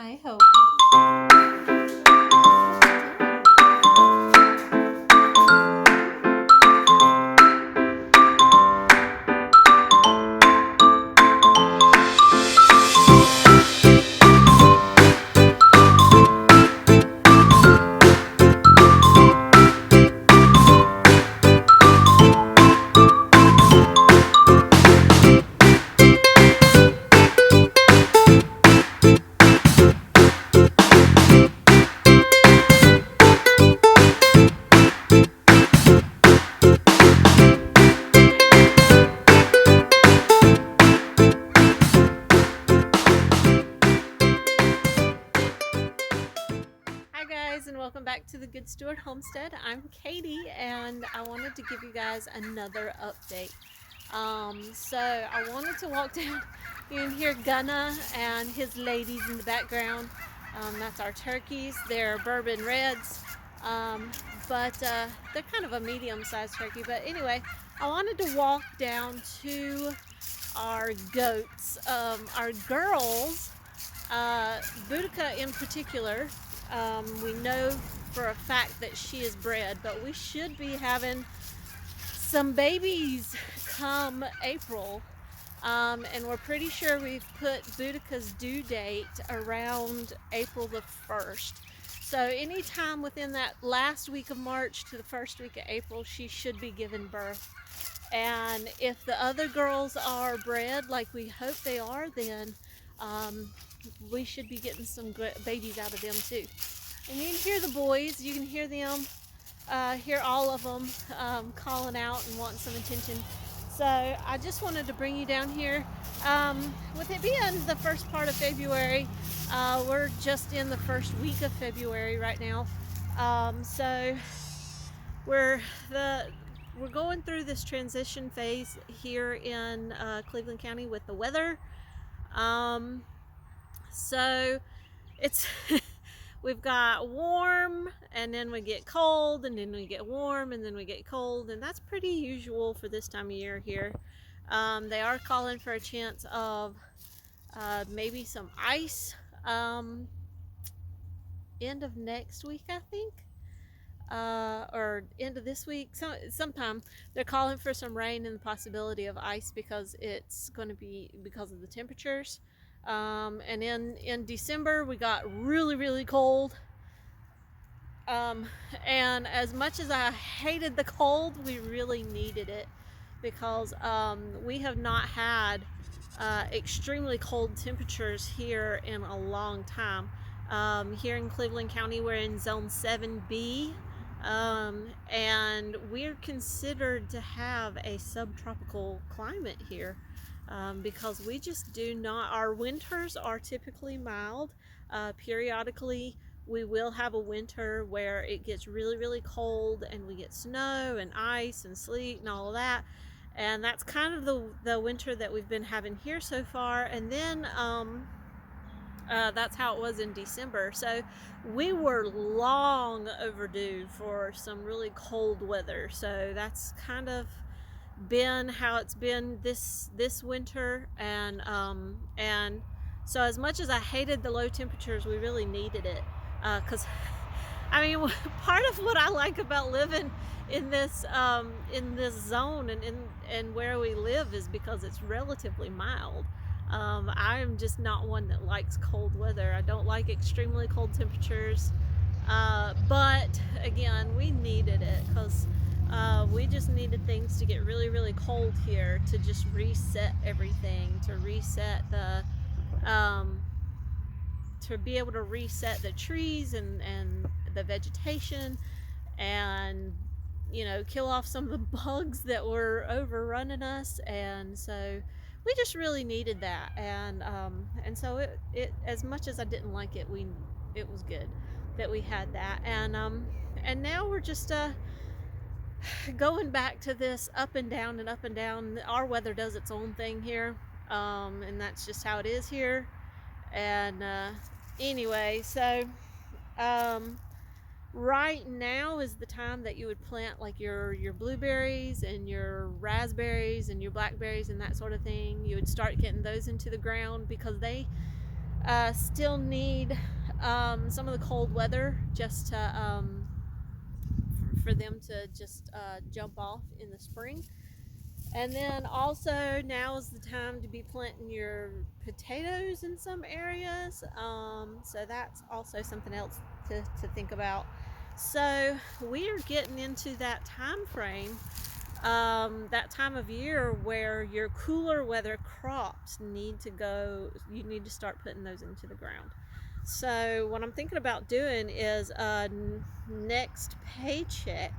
Hi ho. Hi guys, and welcome back to the Good Stewart Homestead. I'm Katie, and I wanted to give you guys another update. So I wanted to walk down. You can hear Gunna and his ladies in the background. That's our turkeys. They're bourbon reds, but they're kind of a medium-sized turkey. But anyway, I wanted to walk down to our goats. Our girls, Boudica in particular. We know for a fact that she is bred, but we should be having some babies come April. And we're pretty sure we've put Boudica's due date around April the 1st. So anytime within that last week of March to the first week of April, she should be giving birth. And if the other girls are bred like we hope they are, then we should be getting some babies out of them too. And you can hear the boys, you can hear them, hear all of them calling out and wanting some attention. So I just wanted to bring you down here. With it being the first part of February, we're just in the first week of February right now. So we're going through this transition phase here in Cleveland County with the weather. So it's we've got warm, and then we get cold, and then we get warm, and then we get cold, and that's pretty usual for this time of year here. They are calling for a chance of maybe some ice end of next week, I think, or end of this week. Sometime they're calling for some rain and the possibility of ice because it's going to be because of the temperatures. And in December we got really cold. And as much as I hated the cold, we really needed it because we have not had extremely cold temperatures here in a long time. Here in Cleveland County, we're in zone 7B, and we're considered to have a subtropical climate here because we just do not, our winters are typically mild. Periodically, we will have a winter where it gets really cold and we get snow and ice and sleet and all of that. And that's kind of the winter that we've been having here so far. And then that's how it was in December. So we were long overdue for some really cold weather. So that's kind of been how it's been this winter. And so as much as I hated the low temperatures, we really needed it. Because I mean, part of what I like about living in this zone and where we live is because it's relatively mild. I'm just not one that likes cold weather. I don't like extremely cold temperatures. But again, we needed it because we just needed things to get really cold here to just reset everything, to reset to be able to reset the trees and the vegetation, and kill off some of the bugs that were overrunning us. And so we just really needed that. And so it as much as I didn't like it, it was good that we had that. And now we're just going back to this up and down and up and down. Our weather does its own thing here, and that's just how it is here. And anyway, so right now is the time that you would plant like your blueberries and your raspberries and your blackberries and that sort of thing. You would start getting those into the ground because still need some of the cold weather just to for them to just jump off in the spring. And then also now is the time to be planting your potatoes in some areas. So that's also something else to think about. So we are getting into that time frame, that time of year where your cooler weather crops need to go, you need to start putting those into the ground. So what I'm thinking about doing is next paycheck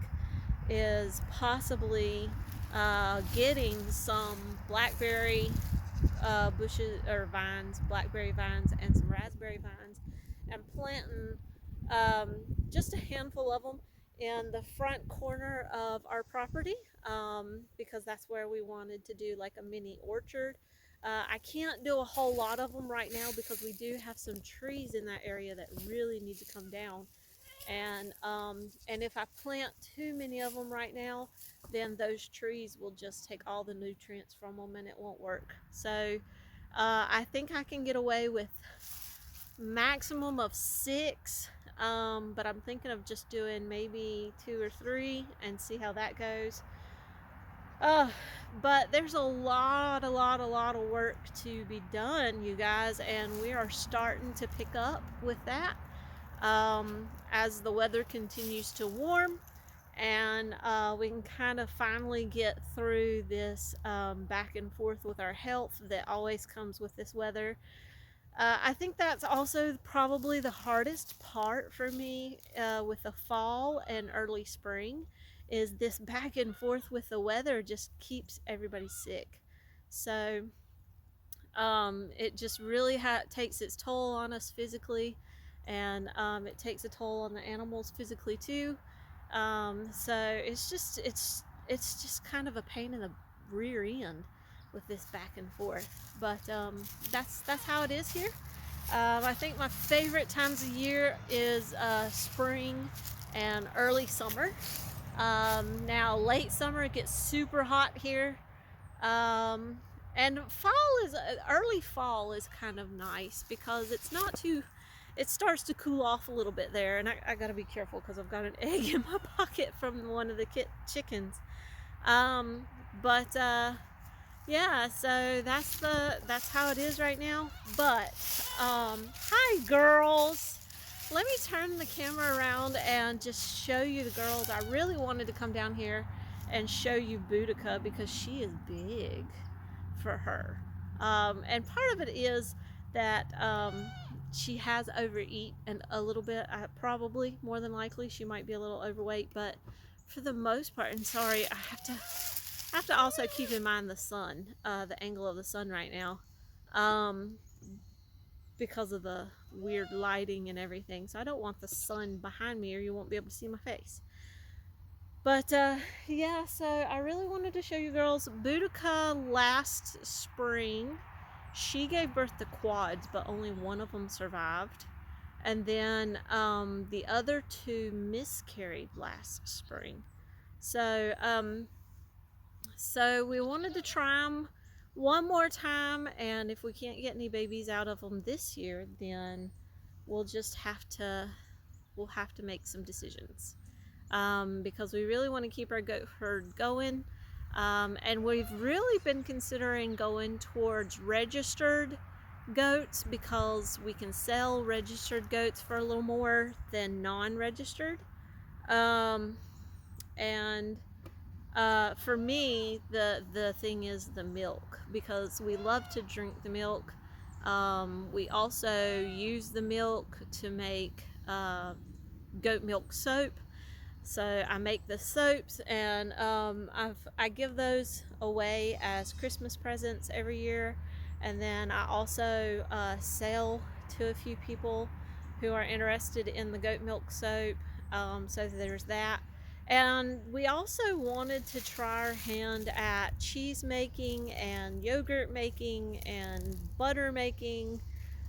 is possibly getting some blackberry bushes or vines, blackberry vines, and some raspberry vines, and planting um, just a handful of them in the front corner of our property, because that's where we wanted to do like a mini orchard. I can't do a whole lot of them right now because we do have some trees in that area that really need to come down, and if I plant too many of them right now, then those trees will just take all the nutrients from them and it won't work. So I think I can get away with maximum of 6, but I'm thinking of just doing maybe 2 or 3 and see how that goes. uh, but there's a lot of work to be done, you guys, and we are starting to pick up with that as the weather continues to warm, and we can kind of finally get through this back and forth with our health that always comes with this weather. I think that's also probably the hardest part for me with the fall and early spring, is this back and forth with the weather just keeps everybody sick. So it just really takes its toll on us physically, and it takes a toll on the animals physically too. So it's just kind of a pain in the rear end with this back and forth. But that's how it is here. I think my favorite times of year is spring and early summer. Now late summer it gets super hot here. And early fall is kind of nice because it's not too, it starts to cool off a little bit there. And I gotta be careful because I've got an egg in my pocket from one of the chickens. But yeah, so that's how it is right now. But hi girls. Let me turn the camera around and just show you the girls. I really wanted to come down here and show you Boudica because she is big for her. And part of it is that she has overeat and a little bit, probably more than likely she might be a little overweight, but for the most part, and sorry, I have to also keep in mind the sun, the angle of the sun right now, because of the weird lighting and everything. So I don't want the sun behind me or you won't be able to see my face. But yeah, so I really wanted to show you girls Boudica last spring. She gave birth to quads, but only one of them survived. And then the other 2 miscarried last spring. So so we wanted to try them one more time, and if we can't get any babies out of them this year, then we'll just have to make some decisions, because we really want to keep our goat herd going, and we've really been considering going towards registered goats because we can sell registered goats for a little more than non-registered. And for me, the thing is the milk, because we love to drink the milk. We also use the milk to make goat milk soap. So I make the soaps, and I give those away as Christmas presents every year. And then I also sell to a few people who are interested in the goat milk soap. So there's that. And we also wanted to try our hand at cheese making and yogurt making and butter making,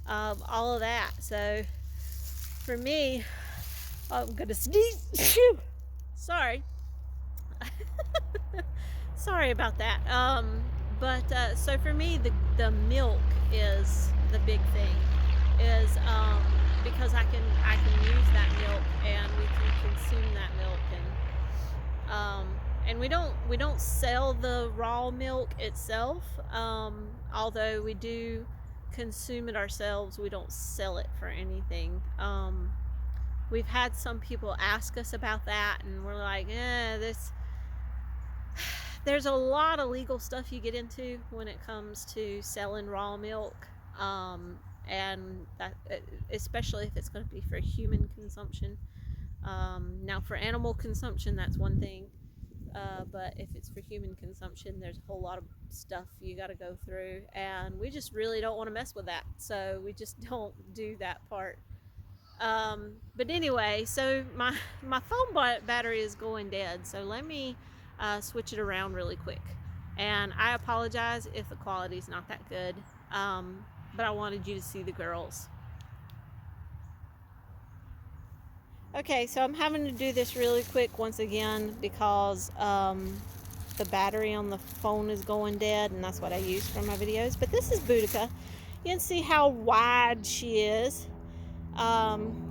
all of that. So for me, I'm gonna sneeze. Sorry. Sorry about that. But so for me, the milk is the big thing. is because I can use that milk and we can consume that milk and we don't sell the raw milk itself. Although we do consume it ourselves, we don't sell it for anything. We've had some people ask us about that, and we're like, this. There's a lot of legal stuff you get into when it comes to selling raw milk, and that, especially if it's going to be for human consumption. Now, for animal consumption, that's one thing, but if it's for human consumption, there's a whole lot of stuff you got to go through, and we just really don't want to mess with that, so we just don't do that part. But anyway, so my phone battery is going dead, so let me switch it around really quick. And I apologize if the quality is not that good, but I wanted you to see the girls. Okay, so I'm having to do this really quick once again because the battery on the phone is going dead, and that's what I use for my videos. But this is Boudica. You can see how wide she is.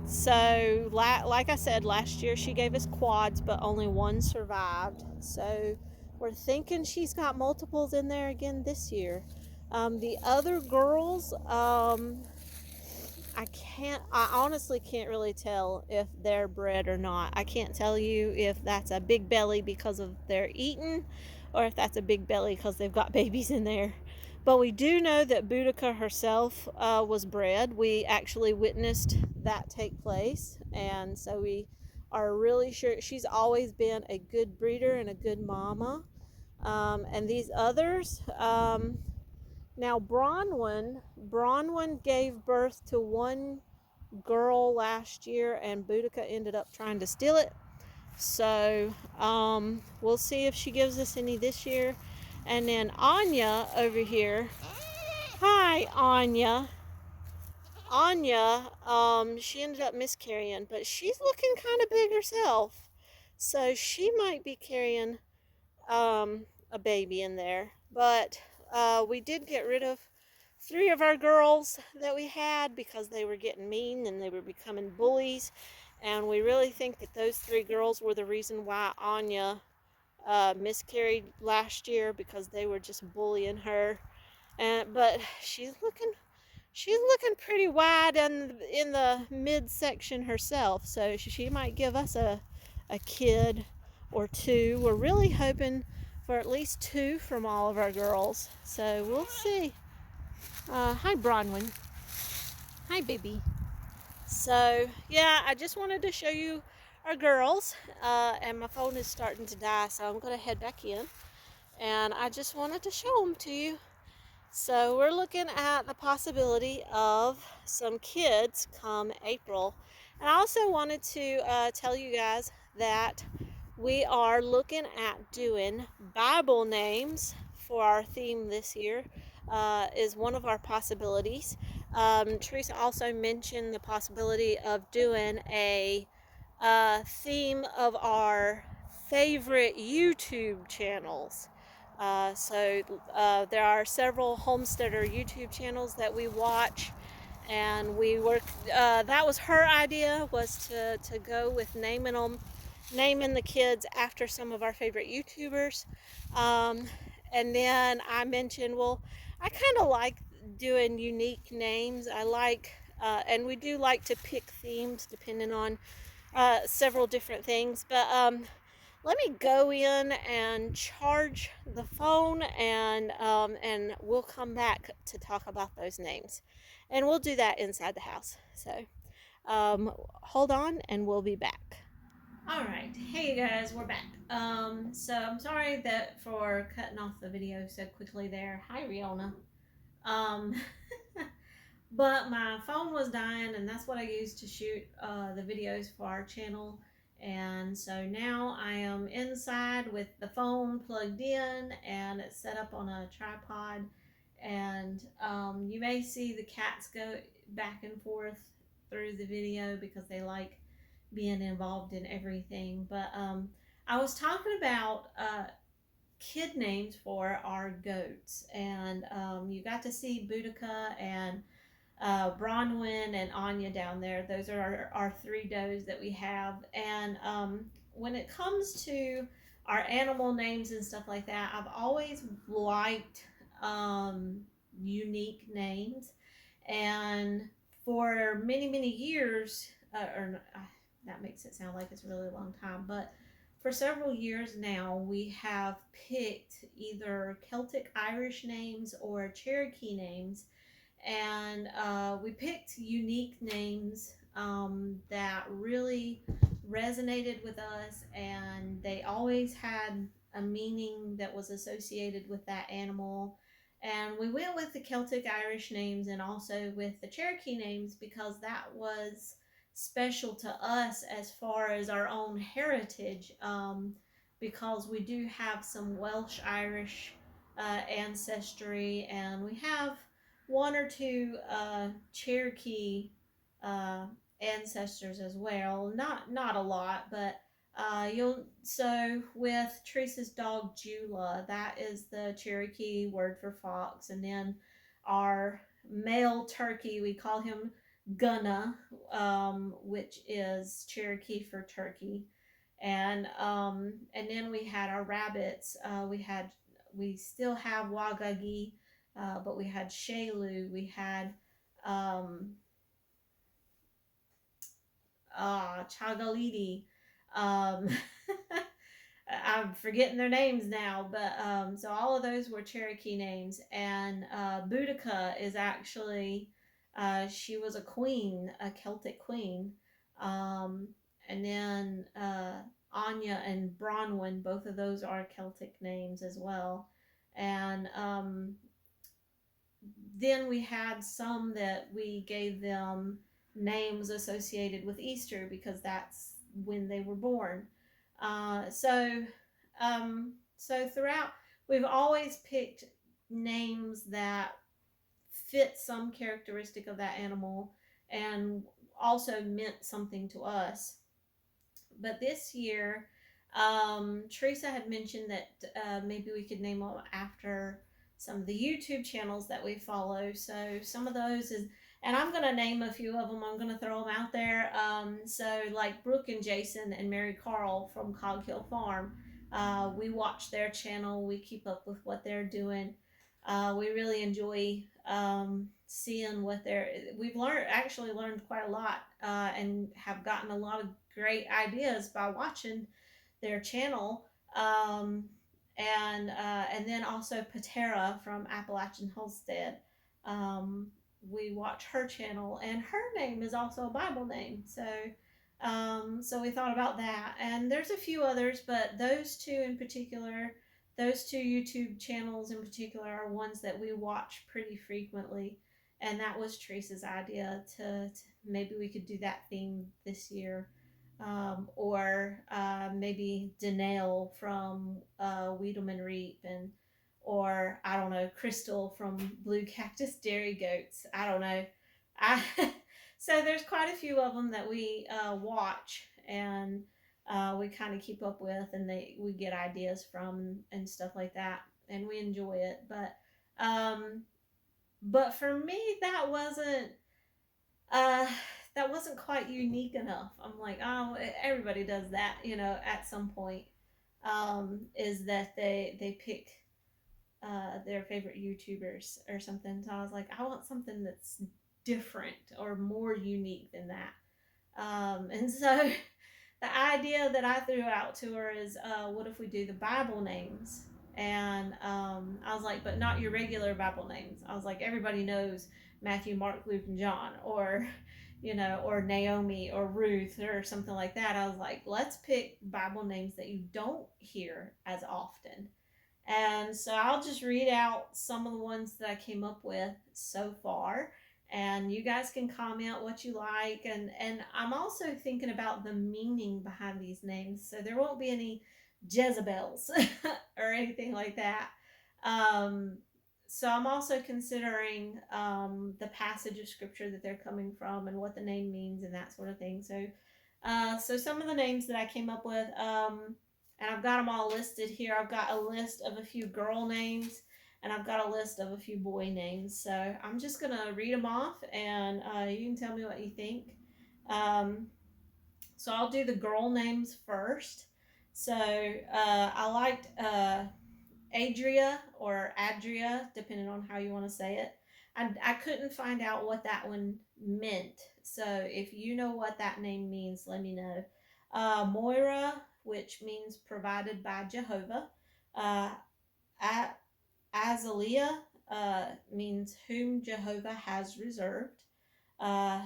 So like I said, last year she gave us quads, but only one survived. So we're thinking she's got multiples in there again this year. The other girls, I honestly can't really tell if they're bred or not. I can't tell you if that's a big belly because of their eating or if that's a big belly because they've got babies in there. But we do know that Boudica herself was bred. We actually witnessed that take place, and so we are really sure she's always been a good breeder and a good mama. And these others, now Bronwyn gave birth to one girl last year, and Boudica ended up trying to steal it. So we'll see if she gives us any this year. And then Anya over here. Hi, Anya. Anya, she ended up miscarrying, but she's looking kind of big herself. So she might be carrying a baby in there. But we did get rid of 3 of our girls that we had because they were getting mean and they were becoming bullies. And we really think that those 3 girls were the reason why Anya miscarried last year, because they were just bullying her. But she's looking pretty wide in the midsection herself, so she might give us a kid or 2. We're really hoping for at least 2 from all of our girls, so we'll see. Hi, Bronwyn. Hi, baby. So yeah, I just wanted to show you our girls, and my phone is starting to die, so I'm gonna head back in, and I just wanted to show them to you. So we're looking at the possibility of some kids come April. And I also wanted to tell you guys that we are looking at doing Bible names for our theme this year, is one of our possibilities. Teresa also mentioned the possibility of doing a theme of our favorite YouTube channels. So there are several homesteader YouTube channels that we watch, and we work. That was her idea, was to go with naming the kids after some of our favorite YouTubers. And then I mentioned, well, I kind of like doing unique names. I like, and we do like to pick themes depending on several different things, but let me go in and charge the phone, and we'll come back to talk about those names, and we'll do that inside the house. So hold on, and we'll be back. All right, hey guys, we're back. So I'm sorry that for cutting off the video so quickly there. Hi, Riona. Um, but my phone was dying, and that's what I used to shoot the videos for our channel. And so now I am inside with the phone plugged in, and it's set up on a tripod. And you may see the cats go back and forth through the video because they like being involved in everything. But I was talking about kid names for our goats, and you got to see Boudica and Bronwyn and Anya down there. Those are our three does that we have. And when it comes to our animal names and stuff like that, I've always liked unique names. And for many, many years, that makes it sound like it's a really long time, but for several years now, we have picked either Celtic Irish names or Cherokee names, and we picked unique names that really resonated with us, and they always had a meaning that was associated with that animal. And we went with the Celtic Irish names and also with the Cherokee names because that was special to us as far as our own heritage, because we do have some Welsh Irish ancestry, and we have one or two Cherokee uh, ancestors as well. Not a lot, but you'll so with Teresa's dog Jula, that is the Cherokee word for fox, and then our male turkey, we call him Gunna, which is Cherokee for turkey, and then we had our rabbits. We still have Wagagi, but we had Shalu, we had um, Chagaliti. Um, I'm forgetting their names now, but so all of those were Cherokee names. And Boudica is actually, she was a queen, a Celtic queen. Um, and then Anya and Bronwyn, both of those are Celtic names as well. And then we had some that we gave them names associated with Easter because that's when they were born. Uh, so, so throughout, we've always picked names that fit some characteristic of that animal and also meant something to us. But this year, Teresa had mentioned that maybe we could name them after some of the YouTube channels that we follow. So some of those is, and I'm gonna name a few of them. I'm gonna throw them out there. So like Brooke and Jason and Mary Carl from Cog Hill Farm, we watch their channel. We keep up with what they're doing. We really enjoy seeing what they're. We've learned quite a lot, and have gotten a lot of great ideas by watching their channel. And then also Patera from Appalachian Homestead. Um, we watch her channel, and her name is also a Bible name. So we thought about that, and there's a few others, but those two in particular, those two YouTube channels in particular, are ones that we watch pretty frequently. And that was Teresa's idea to maybe we could do that theme this year, or maybe Danelle from Wiedemann Reap, and or I don't know, Crystal from Blue Cactus Dairy Goats. I don't know. I so there's quite a few of them that we watch, and we kind of keep up with, and we get ideas from and stuff like that, and we enjoy it. But for me, uh, that wasn't quite unique enough. I'm like, oh, everybody does that, at some point. Is that they pick their favorite YouTubers or something. So I was like, I want something that's different or more unique than that. And so the idea that I threw out to her is, what if we do the Bible names? And I was like, but not your regular Bible names. I was like, everybody knows Matthew, Mark, Luke, and John, or or Naomi or Ruth or something like that. I was like, let's pick Bible names that you don't hear as often. And so I'll just read out some of the ones that I came up with so far, and you guys can comment what you like. And I'm also thinking about the meaning behind these names, so there won't be any Jezebels or anything like that. Um, so I'm also considering the passage of scripture that they're coming from and what the name means and that sort of thing. So some of the names that I came up with, and I've got them all listed here. I've got a list of a few girl names, and I've got a list of a few boy names. So I'm just going to read them off, and you can tell me what you think. Um, so I'll do the girl names first. So I liked Adria or Adria, depending on how you want to say it. I couldn't find out what that one meant. So if you know what that name means, let me know. Moira, which means provided by Jehovah. Uh, Azalea means whom Jehovah has reserved. Uh,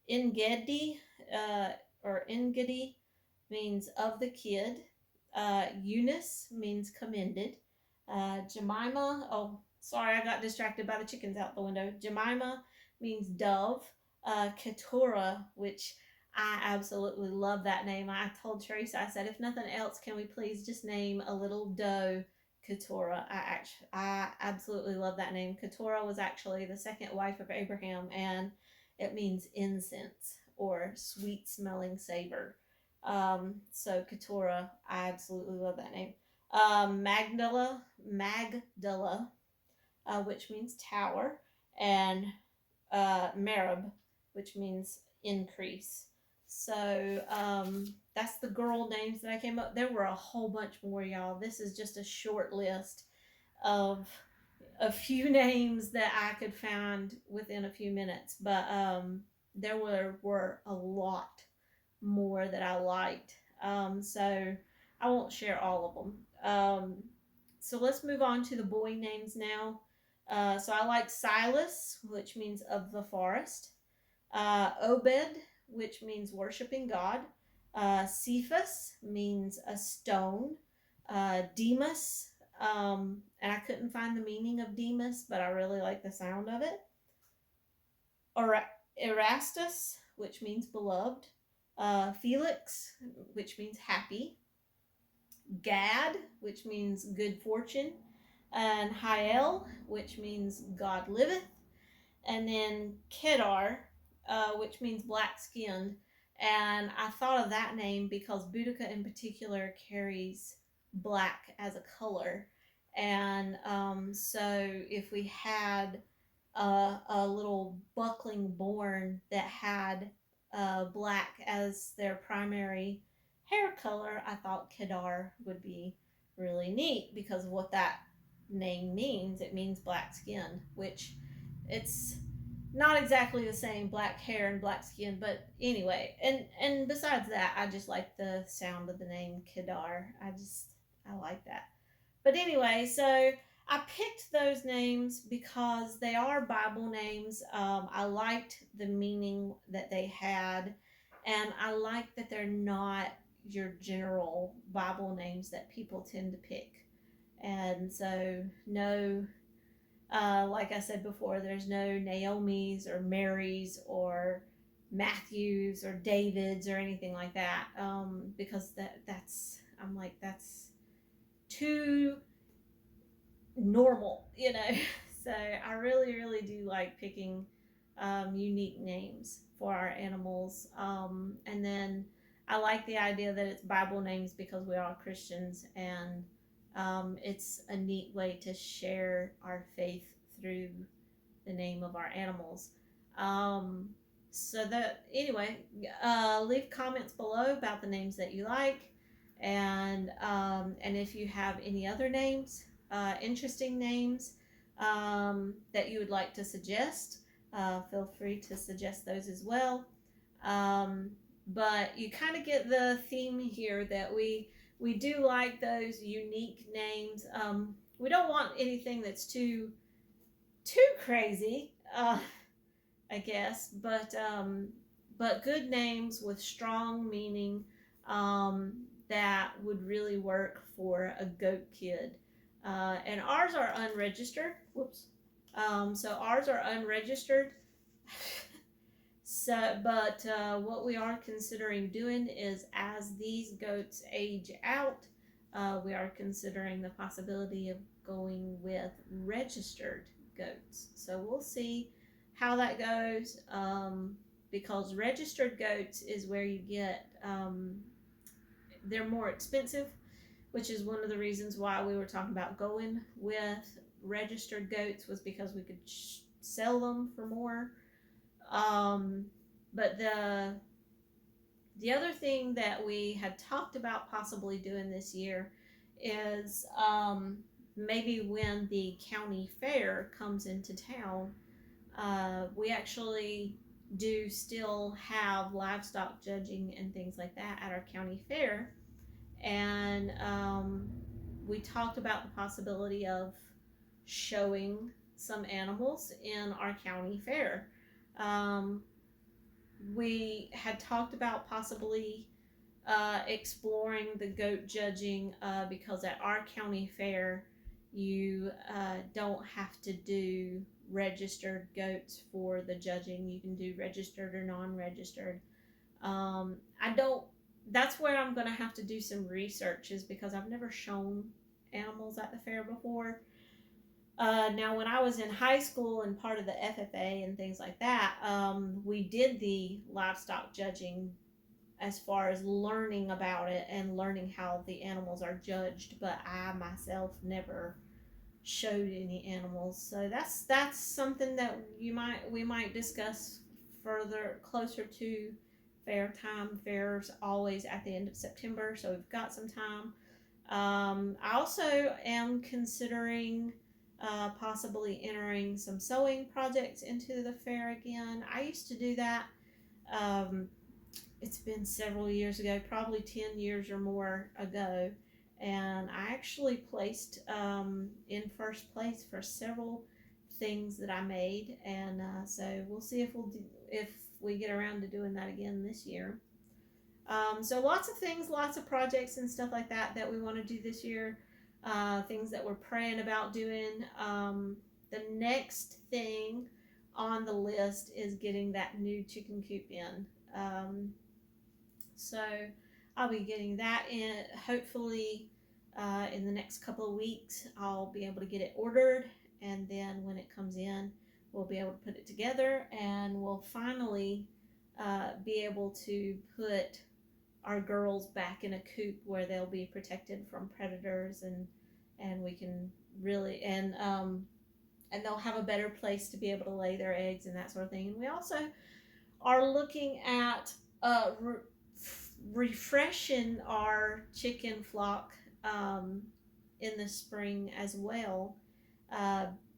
Engedi uh, or Engedi means of the kid. Eunice means commended. Jemima, oh, sorry, I got distracted by the chickens out the window. Jemima means dove. Keturah, which I absolutely love that name. I told Teresa, I said, if nothing else, can we please just name a little doe Keturah? I absolutely love that name. Keturah was actually the second wife of Abraham, and it means incense or sweet smelling savor. So Keturah, I absolutely love that name. Magdala, which means tower, and Merib, which means increase. So that's the girl names that I came up. There were a whole bunch more, y'all. This is just a short list of a few names that I could find within a few minutes, but there were a lot more that I liked. So I won't share all of them. So let's move on to the boy names now. So I like Silas, which means of the forest. Obed, which means worshiping God. Cephas means a stone. Demas, and I couldn't find the meaning of Demas, but I really like the sound of it. Erastus, which means beloved. Felix, which means happy. Gad, which means good fortune. And Hiel, which means God liveth. And then Kedar, which means black skinned. And I thought of that name because Boudica in particular carries black as a color. And so if we had a little buckling born that had black as their primary hair color, I thought Kedar would be really neat because of what that name means. It means black skin, which it's not exactly the same, black hair and black skin, but anyway. And besides that, I just like the sound of the name Kedar. I like that. But anyway, so I picked those names because they are Bible names. I liked the meaning that they had, and I like that they're not your general Bible names that people tend to pick. And so, no, like I said before, there's no Naomi's or Mary's or Matthews or David's or anything like that, because that's I'm like that's too normal, you know. So I really, really do like picking unique names for our animals. And then I like the idea that it's Bible names because we are Christians, and it's a neat way to share our faith through the name of our animals. So that anyway, leave comments below about the names that you like, and if you have any other names, interesting names that you would like to suggest, feel free to suggest those as well. But you kind of get the theme here that we do like those unique names. We don't want anything that's too crazy, I guess, but good names with strong meaning that would really work for a goat kid. And ours are unregistered. Whoops. So ours are unregistered. So, but what we are considering doing is, as these goats age out, we are considering the possibility of going with registered goats. So we'll see how that goes, because registered goats is where you get, they're more expensive, which is one of the reasons why we were talking about going with registered goats was because we could sell them for more. But the other thing that we had talked about possibly doing this year is maybe when the county fair comes into town, we actually do still have livestock judging and things like that at our county fair. And we talked about the possibility of showing some animals in our county fair. Um, we had talked about possibly exploring the goat judging because at our county fair, you don't have to do registered goats for the judging. You can do registered or non-registered. I don't. That's where I'm going to have to do some research, is because I've never shown animals at the fair before. Now, when I was in high school and part of the FFA and things like that, we did the livestock judging as far as learning about it and learning how the animals are judged, but I myself never showed any animals. So that's something that we might discuss further closer to fair time. Fair's always at the end of September, so we've got some time. I also am considering possibly entering some sewing projects into the fair again. I used to do that. Um, it's been several years ago, probably 10 years or more ago, and I actually placed in first place for several things that I made, and so we'll see if we get around to doing that again this year. So lots of things, lots of projects and stuff like that we want to do this year. Things that we're praying about doing. The next thing on the list is getting that new chicken coop in. So I'll be getting that in hopefully in the next couple of weeks. I'll be able to get it ordered, and then when it comes in, we'll be able to put it together, and we'll finally be able to put our girls back in a coop where they'll be protected from predators, and we can really and they'll have a better place to be able to lay their eggs and that sort of thing. And we also are looking at refreshing our chicken flock in the spring as well,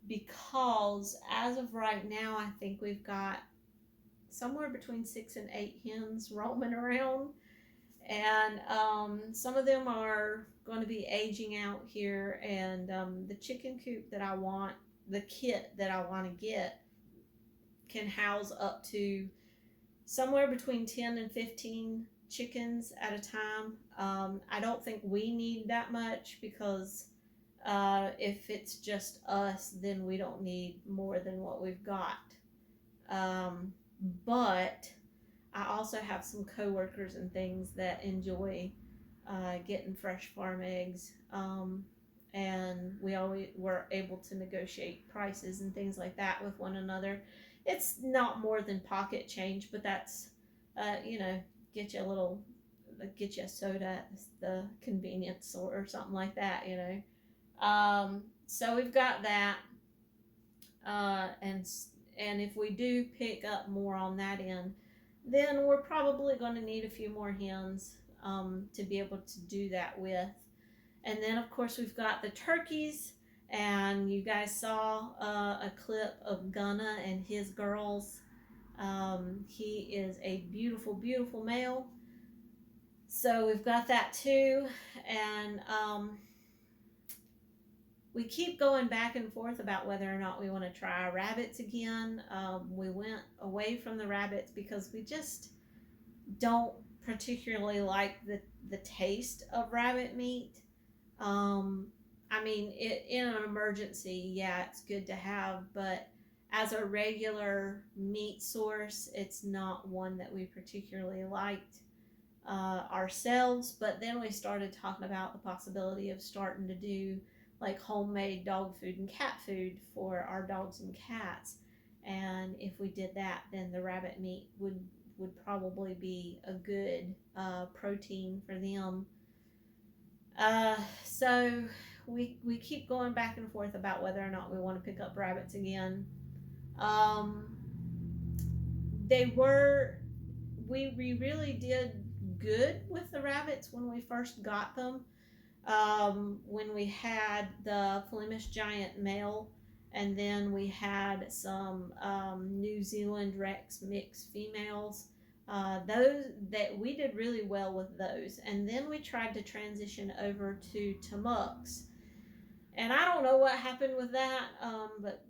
because as of right now, I think we've got somewhere between 6 and 8 hens roaming around, and some of them are going to be aging out here, and the chicken coop that I want, the kit that I want to get, can house up to somewhere between 10 and 15 chickens at a time. I don't think we need that much, because if it's just us, then we don't need more than what we've got. But I also have some coworkers and things that enjoy getting fresh farm eggs, and we always were able to negotiate prices and things like that with one another. It's not more than pocket change, but that's get you a soda at the convenience store or something like that, So we've got that, and if we do pick up more on that end, then we're probably going to need a few more hens to be able to do that with. And then, of course, we've got the turkeys, and you guys saw a clip of Gunna and his girls. He is a beautiful, beautiful male. So we've got that too, and we keep going back and forth about whether or not we want to try rabbits again. We went away from the rabbits because we just don't particularly like the taste of rabbit meat. I mean, in an emergency, yeah, it's good to have, but as a regular meat source, it's not one that we particularly liked ourselves. But then we started talking about the possibility of starting to do like homemade dog food and cat food for our dogs and cats. And if we did that, then the rabbit meat would probably be a good protein for them. So we keep going back and forth about whether or not we want to pick up rabbits again. Um, they were we really did good with the rabbits when we first got them. When we had the Flemish Giant male, and then we had some New Zealand Rex mix females. Those that we did really well with those, and then we tried to transition over to Tamuks, and I don't know what happened with that, but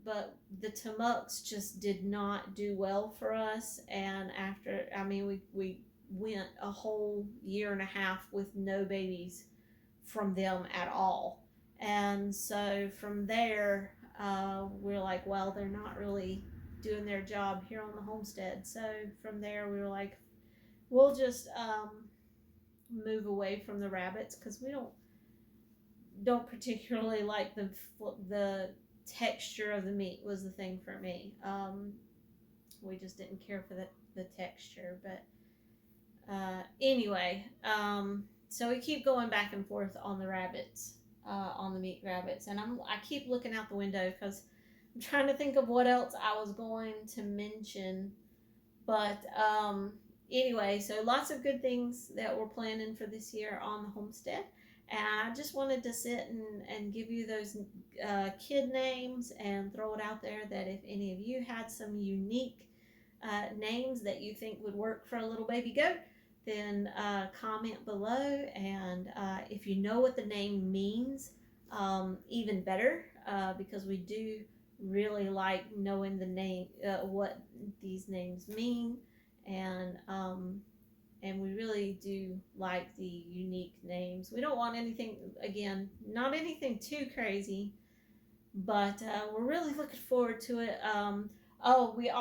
the Tamuks just did not do well for us. And after, I mean, we went a whole year and a half with no babies from them at all. And so from there, we're like, well, they're not really doing their job here on the homestead. So from there, we were like, we'll just move away from the rabbits because we don't particularly like the texture of the meat was the thing for me. We just didn't care for the texture, but anyway, so we keep going back and forth on the rabbits, on the meat rabbits, and I keep looking out the window because I'm trying to think of what else I was going to mention. But anyway, so lots of good things that we're planning for this year on the homestead. And I just wanted to sit and give you those kid names and throw it out there that if any of you had some unique names that you think would work for a little baby goat, then comment below. And if you know what the name means, even better, because we do really like knowing the name, what these names mean, and we really do like the unique names. We don't want anything, again, not anything too crazy, but we're really looking forward to it. Oh, we are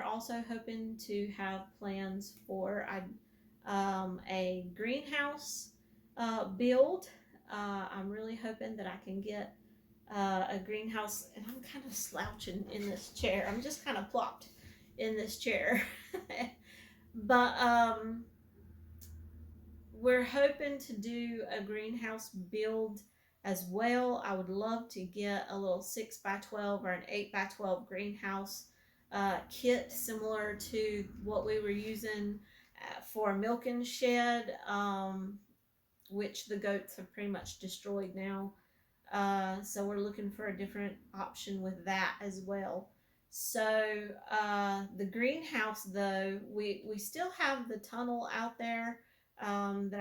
also hoping to have plans for a greenhouse build. I'm really hoping that I can get a greenhouse, and I'm kind of slouching in this chair. I'm just kind of plopped in this chair. But we're hoping to do a greenhouse build as well. I would love to get a little 6x12 or an 8x12 greenhouse kit similar to what we were using for a milking shed, which the goats have pretty much destroyed now. So we're looking for a different option with that as well. So the greenhouse, though, we still have the tunnel out there that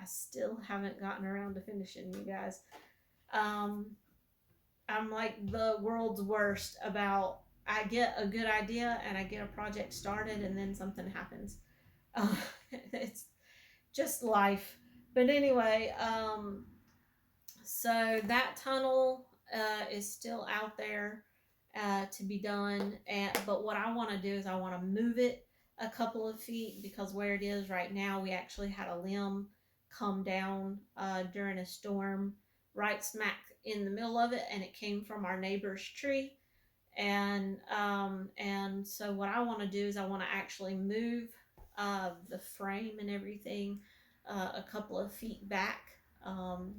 I still haven't gotten around to finishing, you guys. I'm like the world's worst about, I get a good idea and I get a project started and then something happens. It's just life. But anyway, so that tunnel is still out there to be done. But what I want to do is I want to move it a couple of feet, because where it is right now, we actually had a limb come down during a storm right smack in the middle of it, and it came from our neighbor's tree. And so what I want to do is I want to actually move the frame and everything a couple of feet back,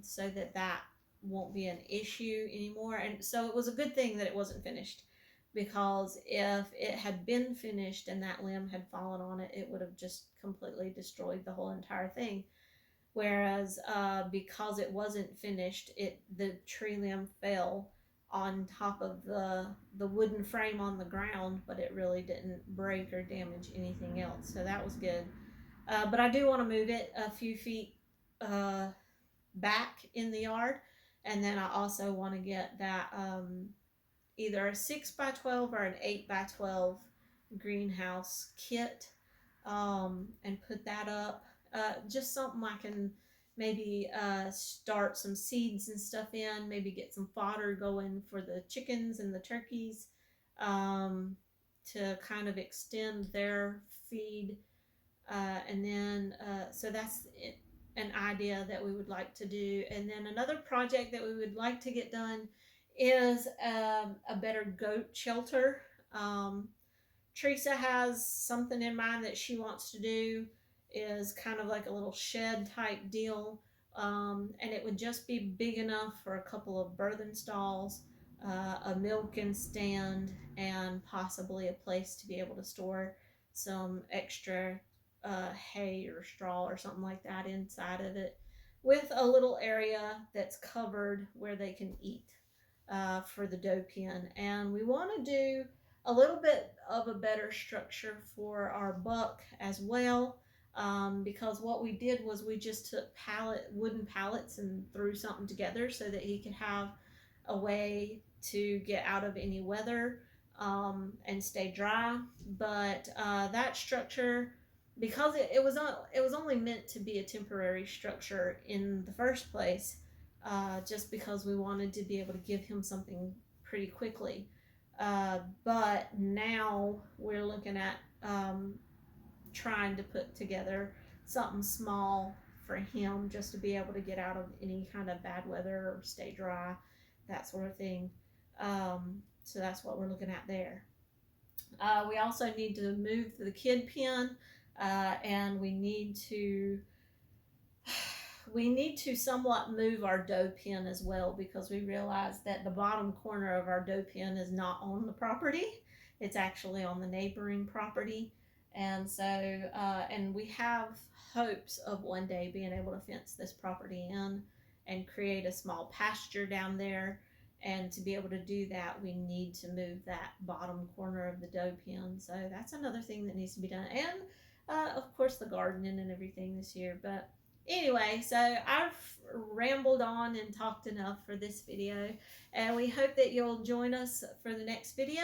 so that won't be an issue anymore. And so it was a good thing that it wasn't finished, because if it had been finished and that limb had fallen on it, it would have just completely destroyed the whole entire thing. Whereas because it wasn't finished, the tree limb fell on top of the wooden frame on the ground, but it really didn't break or damage anything else. So that was good. But I do want to move it a few feet back in the yard, and then I also want to get that either a 6x12 or an 8x12 greenhouse kit, and put that up. Just something I can maybe start some seeds and stuff in, maybe get some fodder going for the chickens and the turkeys, to kind of extend their feed. And then, so that's it, an idea that we would like to do. And then another project that we would like to get done is a better goat shelter. Teresa has something in mind that she wants to do, is kind of like a little shed type deal And it would just be big enough for a couple of birthing stalls, a milking stand, and possibly a place to be able to store some extra hay or straw or something like that inside of it, with a little area that's covered where they can eat for the doe pen. And we want to do a little bit of a better structure for our buck as well, because what we did was we just took wooden pallets and threw something together so that he could have a way to get out of any weather, and stay dry. But that structure, because it was only meant to be a temporary structure in the first place, just because we wanted to be able to give him something pretty quickly. But now we're looking at trying to put together something small for him, just to be able to get out of any kind of bad weather or stay dry, that sort of thing. So that's what we're looking at there. We also need to move the kid pen, and we need to somewhat move our doe pen as well, because we realize that the bottom corner of our doe pen is not on the property. It's actually on the neighboring property. And so, and we have hopes of one day being able to fence this property in and create a small pasture down there. And to be able to do that, we need to move that bottom corner of the doe pen. So that's another thing that needs to be done. And of course, the gardening and everything this year. But anyway, so I've rambled on and talked enough for this video, and we hope that you'll join us for the next video.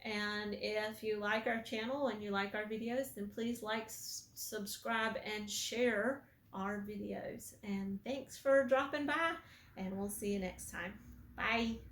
And if you like our channel and you like our videos, then please like, subscribe, and share our videos. And thanks for dropping by, and we'll see you next time. Bye.